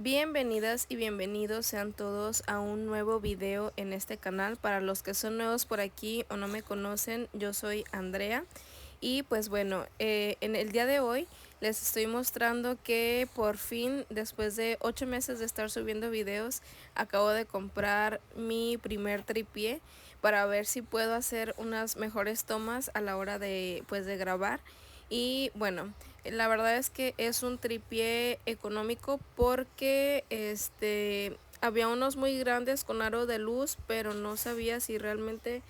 Bienvenidas y bienvenidos sean todos a un nuevo video en este canal. Para los que son nuevos por aquí o no me conocen, yo soy Andrea. Y pues bueno, en el día de hoy les estoy mostrando que por fin, después de 8 meses de estar subiendo videos, acabo de comprar mi primer tripié para ver si puedo hacer unas mejores tomas a la hora de grabar. Y bueno, la verdad es que es un tripié económico porque había unos muy grandes con aro de luz, pero no sabía si realmente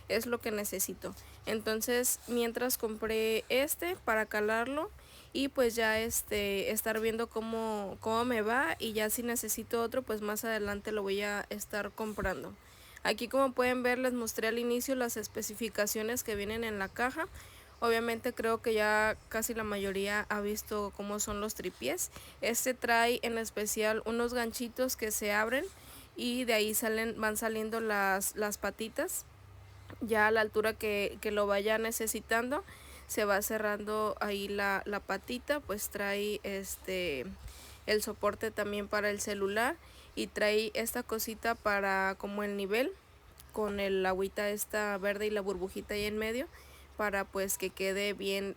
es lo que necesito. Entonces, mientras compré este para calarlo y pues ya estar viendo cómo me va, y ya si necesito otro, pues más adelante lo voy a estar comprando. Aquí, como pueden ver, les mostré al inicio las especificaciones que vienen en la caja. Obviamente creo que ya casi la mayoría ha visto cómo son los tripiés. Este trae en especial unos ganchitos que se abren y de ahí van saliendo las patitas. Ya a la altura que lo vaya necesitando, se va cerrando ahí la patita. Pues trae el soporte también para el celular, y trae esta cosita para como el nivel, con el agüita esta verde y la burbujita ahí en medio, para pues que quede bien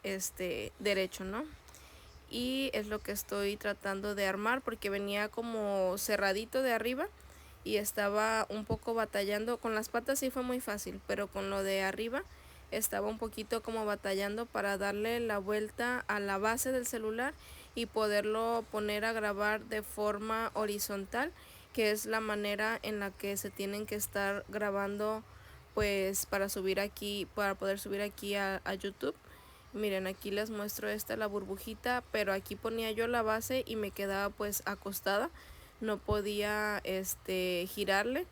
derecho, ¿no? Y es lo que estoy tratando de armar, porque venía como cerradito de arriba y estaba un poco batallando. Con las patas sí fue muy fácil, pero con lo de arriba estaba un poquito como batallando para darle la vuelta a la base del celular y poderlo poner a grabar de forma horizontal, que es la manera en la que se tienen que estar grabando pues para subir aquí, para poder subir aquí a YouTube. Miren, aquí les muestro la burbujita, pero aquí ponía yo la base y me quedaba pues acostada, no podía girarle.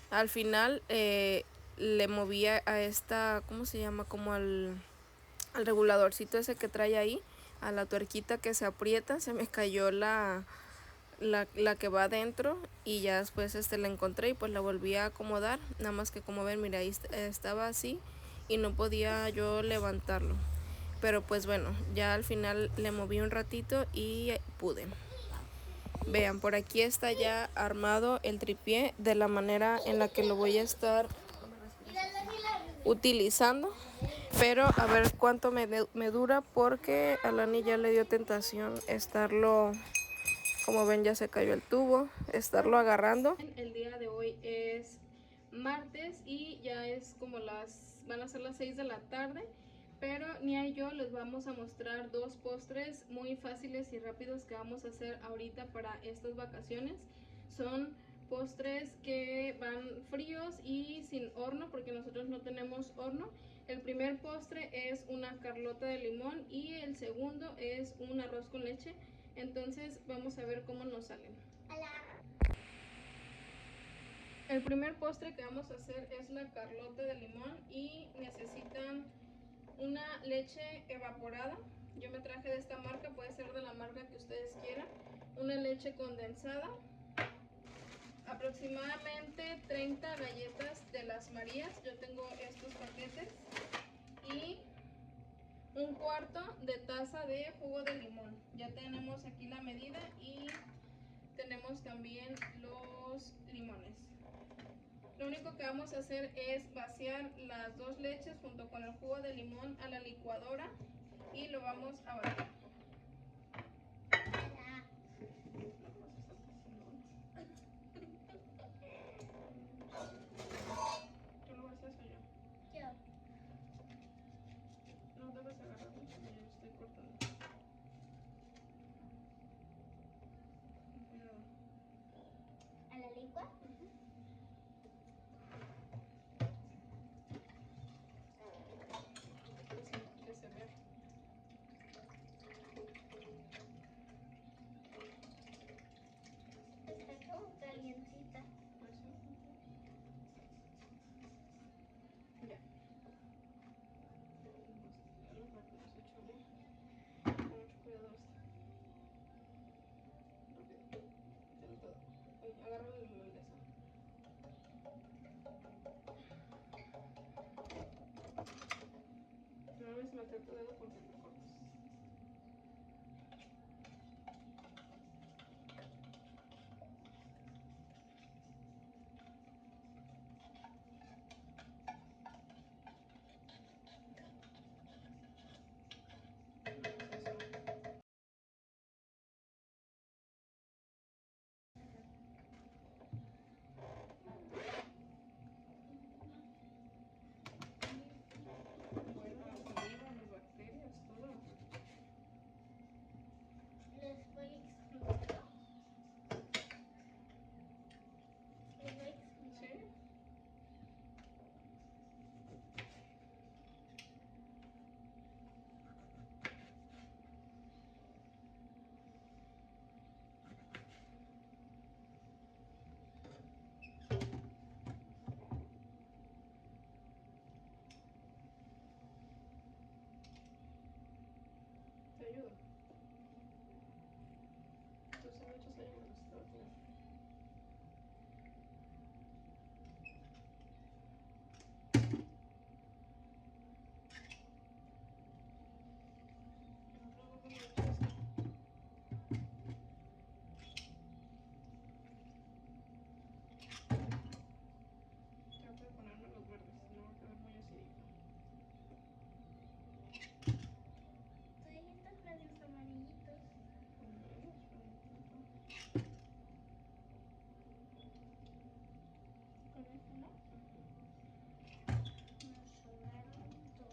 Al final le movía a esta, ¿cómo se llama? Como al reguladorcito ese que trae ahí, a la tuerquita que se aprieta. Se me cayó la que va adentro, y ya después la encontré y pues la volví a acomodar. Nada más que, como ven, mira, ahí estaba así y no podía yo levantarlo. Pero pues bueno, ya al final le moví un ratito y pude. Vean, por aquí está ya armado el tripié de la manera en la que lo voy a estar utilizando. Pero a ver cuánto me dura, porque a Lani ya le dio tentación estarlo, como ven ya se cayó el tubo, estarlo agarrando. El día de hoy es martes y ya es como van a ser las 6 de la tarde. Pero Nia y yo les vamos a mostrar dos postres muy fáciles y rápidos que vamos a hacer ahorita para estas vacaciones. Son postres que van fríos y sin horno, porque nosotros no tenemos horno. El primer postre es una carlota de limón y el segundo es un arroz con leche. Entonces vamos a ver cómo nos salen. Hola. El primer postre que vamos a hacer es la carlota de limón, y necesitan una leche evaporada. Yo me traje de esta marca, puede ser de la marca que ustedes quieran. Una leche condensada, aproximadamente 30 galletas de las Marías, yo tengo estos paquetes, y un cuarto de taza de jugo de limón. Ya tenemos aquí la medida y tenemos también los limones. Lo único que vamos a hacer es vaciar las dos leches junto con el jugo de limón a la licuadora y lo vamos a batir. ¿Tú lo haces o yo? Yo. No debes agarrar mucho, yo lo estoy cortando. Cuidado. ¿A la licua? Que se vea. Está como calientita. Pues sí. Ya. Rápido, se echó bien. Con mucho cuidado esto. Rápido. Dale todo. Agarra el de eso. No debes meter tu dedo porque te cortas. ayudo. Entonces me echas ahí porque se te va a tirar. Trato de ponerme los verdes, no va a quedar muy acidito. Estoy estos labios amarillitos. Con eso, ¿no? Nos sobraron 2.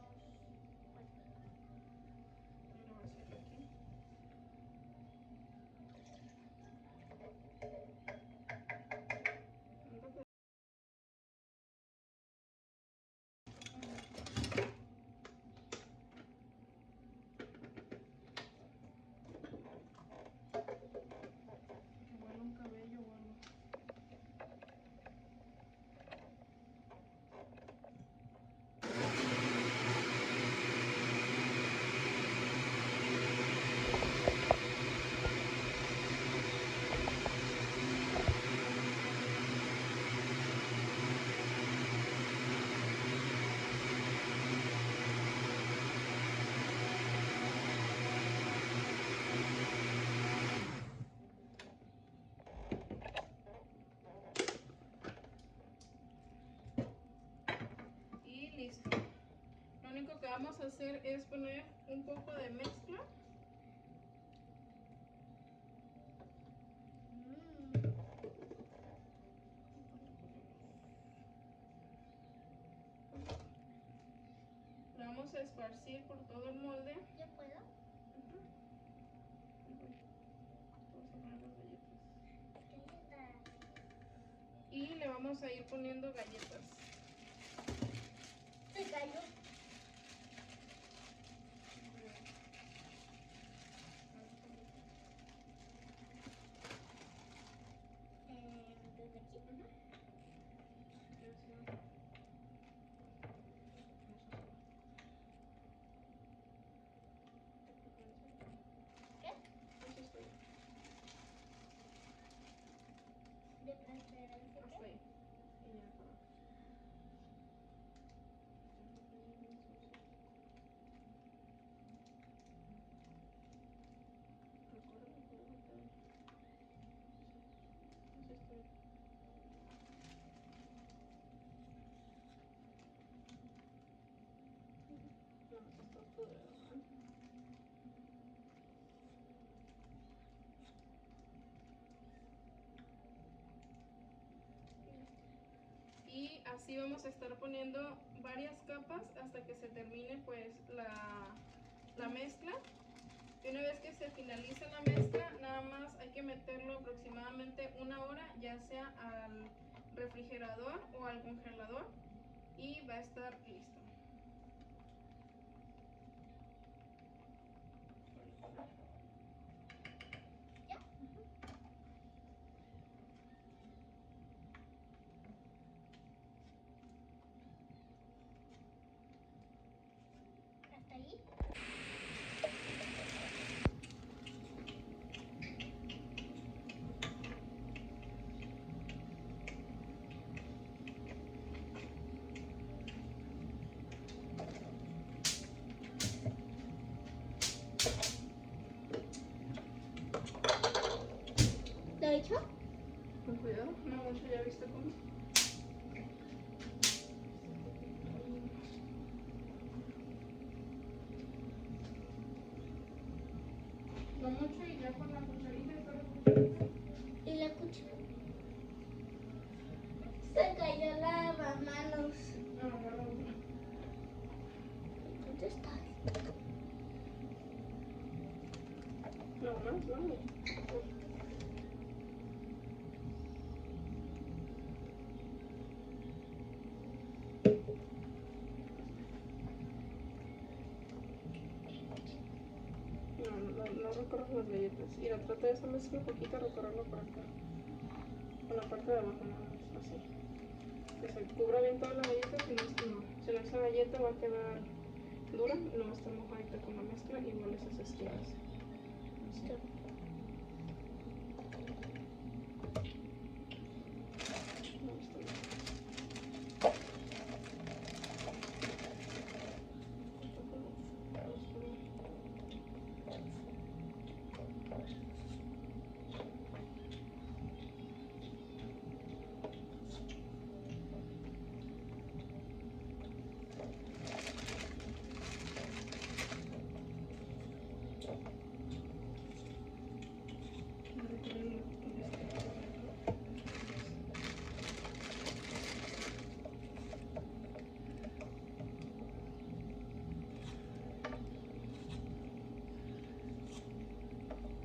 Bueno, voy a hacerlo aquí. Igual un cabello o algo. Y listo. Lo único que vamos a hacer es poner un poco de mezcla. Lo vamos a esparcir por todo el molde. ¿Ya puedo? Vamos a poner las galletas. Galletas. Y le vamos a ir poniendo galletas. Se cayó. Desde aquí. ¿Qué? De preferencia. Hasta ahí. Y ya para. Y así vamos a estar poniendo varias capas hasta que se termine pues la mezcla. Y una vez que se finalice la mezcla, nada más hay que meterlo aproximadamente 1 hora, ya sea al refrigerador o al congelador, y va a estar listo. ¿Ya? ¿Hasta ahí? ¿Lo he hecho? Con cuidado, no mucho, ya viste cómo. No mucho y ya con la cucharita y con la cucharita. ¿Y la cuchara? Se cayó la manos. No, no, no. ¿Dónde está? No, más, no. No recorras las galletas. Y trata de esa mezcla un poquito, recorrerlo por acá. Con la parte de abajo, nada más, así. Que se cubra bien toda la galleta, si no esa galleta va a quedar dura y luego está mojadita con la mezcla, igual esas estiras. Así.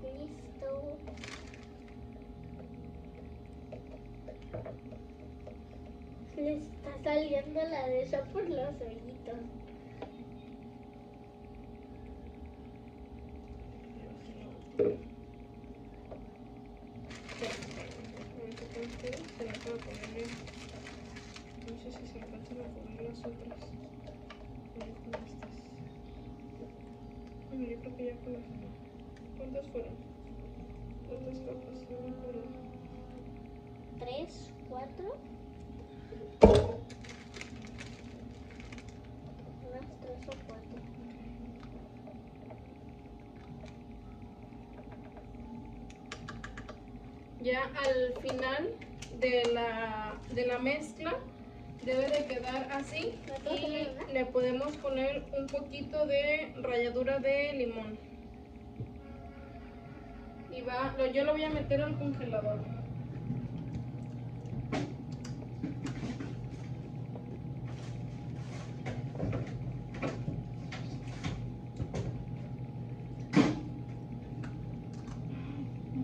Listo. Le está saliendo la de esa por los ojitos. No sé si se alcanzan a poner las otras. Yo creo que ya con las... ¿Cuántas fueron? ¿Cuántas capas? No me acuerdo. 3, 4. Unas 3 o 4. Ya al final de la mezcla debe de quedar así y le podemos poner un poquito de ralladura de limón. Y yo lo voy a meter al congelador.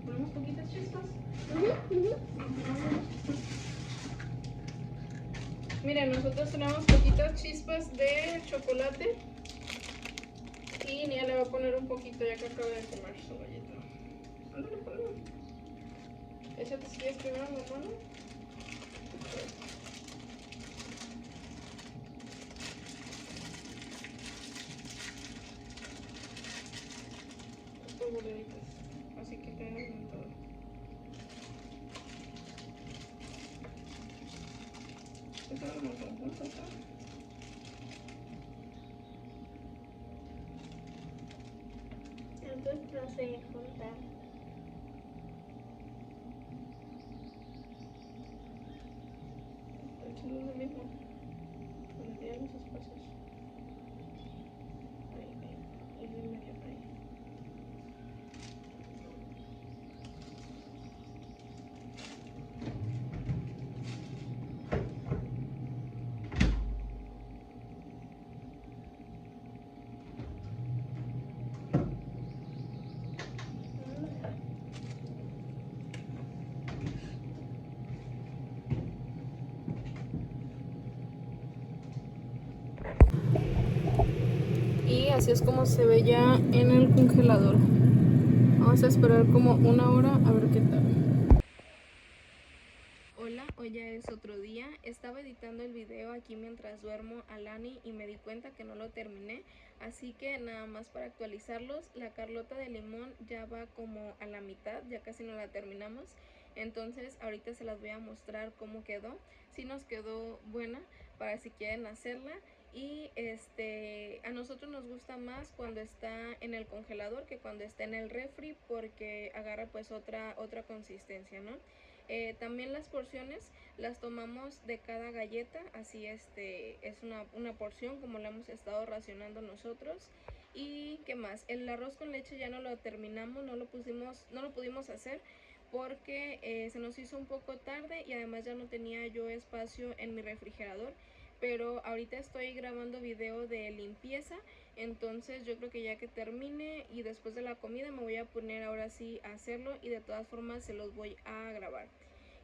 ¿Ponemos poquitas chispas? Miren, nosotros tenemos poquitas chispas de chocolate y Nia le va a poner un poquito ya que acaba de comer su galleta. Ándale, ponlo. Échate si quieres primero en la mano. Estas boleritas, así que caigan en todo. Están un montón juntas, ¿sabes? Entonces no sé juntar. Está echando lo mismo. Donde tienen los espacios. Ahí, en medio, ahí. Y así es como se ve ya en el congelador. Vamos a esperar como una hora a ver qué tal. Hola, hoy ya es otro día. Estaba editando el video aquí mientras duermo a Lani y me di cuenta que no lo terminé. Así que nada más para actualizarlos, la Carlota de limón ya va como a la mitad, ya casi no la terminamos. Entonces ahorita se las voy a mostrar cómo quedó. Sí nos quedó buena para si quieren hacerla. Y a nosotros nos gusta más cuando está en el congelador que cuando está en el refri, porque agarra pues otra consistencia, ¿no? También las porciones las tomamos de cada galleta, así es una porción como la hemos estado racionando nosotros. Y qué más, el arroz con leche ya no lo terminamos, no lo pudimos hacer porque se nos hizo un poco tarde y además ya no tenía yo espacio en mi refrigerador. Pero ahorita estoy grabando video de limpieza, entonces yo creo que ya que termine y después de la comida me voy a poner ahora sí a hacerlo y de todas formas se los voy a grabar.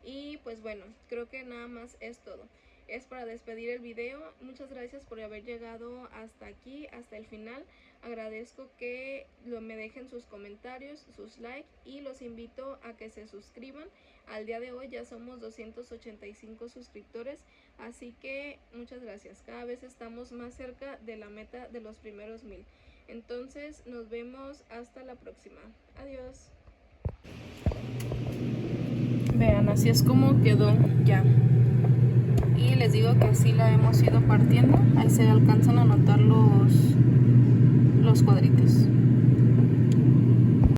Y pues bueno, creo que nada más es todo. es para despedir el video. Muchas gracias por haber llegado hasta aquí, hasta el final. Agradezco que me dejen sus comentarios, sus likes y los invito a que se suscriban. Al día de hoy ya somos 285 suscriptores, así que muchas gracias. Cada vez estamos más cerca de la meta de los primeros 1000. Entonces nos vemos hasta la próxima. Adiós. Vean, así es como quedó ya. Y les digo que así la hemos ido partiendo. Ahí se alcanzan a notar los cuadritos.